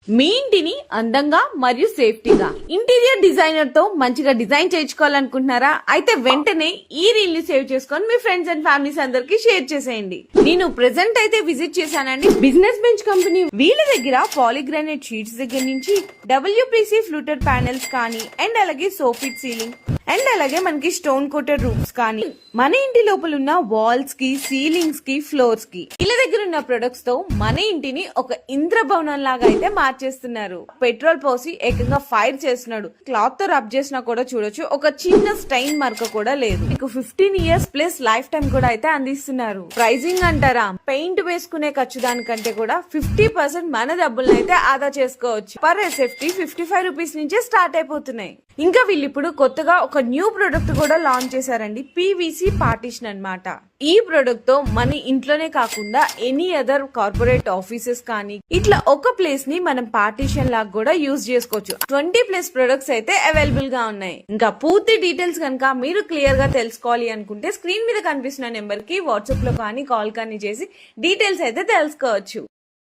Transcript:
మీ ఇంటిని అందంగా మరియు సేఫ్టీగా ఇంటీరియర్ డిజైనర్ తో మంచిగా డిజైన్ చేయించుకోవాలనుకుంటున్నారా? అయితే వెంటనే ఈ రీల్ ని సేవ్ చేసుకొని మీ ఫ్రెండ్స్ అండ్ ఫ్యామిలీస్ అందరికి షేర్ చేసేయండి. నేను ప్రెసెంట్ అయితే విజిట్ చేశానండి బిజినెస్ బెంచ్ కంపెనీ. వీళ్ళ దగ్గర పాలిగ్రానైట్ షీట్స్ దగ్గర నుంచి WPC ఫ్లూటెడ్ ప్యానెల్స్ కానీ అండ్ అలాగే సోఫిట్ సీలింగ్ అండ్ అలాగే మనకి స్టోన్ కోటెడ్ రూఫ్స్ కానీ మన ఇంటి లోపల ఉన్న వాల్స్ కి సీలింగ్స్ కి ఫ్లోర్స్ కి వీళ్ళ దగ్గర ఉన్న ప్రొడక్ట్స్ తో మన ఇంటిని ఒక ఇంద్రభవనం లాగా అయితే మార్చేస్తున్నారు. పెట్రోల్ పోసి ఏకంగా ఫైర్ చేస్తున్నాడు. క్లాత్ తో రబ్ చేసినా కూడా చూడొచ్చు, ఒక చిన్న స్టైన్ మరక కూడా లేదు. మీకు 15 ఇయర్స్ ప్లస్ లైఫ్ టైం కూడా అయితే అందిస్తున్నారు. ప్రైజింగ్ అంటారా, పెయింట్ వేసుకునే ఖర్చు దానికంటే కూడా 50% మన డబ్బులను అయితే ఆదా చేసుకోవచ్చు. పర్ SFT 55 రూపీస్ నుంచే స్టార్ట్ అయిపోతున్నాయి. ఇంకా వీళ్ళు ఇప్పుడు కొత్తగా ఒక న్యూ ప్రొడక్ట్ కూడా లాంచ్ చేశారండి, PVC పార్టీషన్ అన్నమాట. ఈ ప్రొడక్ట్ తో మన ఇంట్లోనే కాకుండా ఎనీ అదర్ కార్పొరేట్ ఆఫీసెస్ కానీ ఇట్లా ఒక ప్లేస్ ని మనం పార్టీషన్ లాగా కూడా యూజ్ చేసుకోవచ్చు. 20+ ప్రొడక్ట్స్ అయితే అవైలబుల్ గా ఉన్నాయి. ఇంకా పూర్తి డీటెయిల్స్ కనుక మీరు క్లియర్ గా తెలుసుకోవాలి అనుకుంటే స్క్రీన్ మీద కనిపిస్తున్న నెంబర్ కి వాట్సాప్ లో కానీ కాల్ కానీ చేసి డీటెయిల్స్ అయితే తెలుసుకోవచ్చు.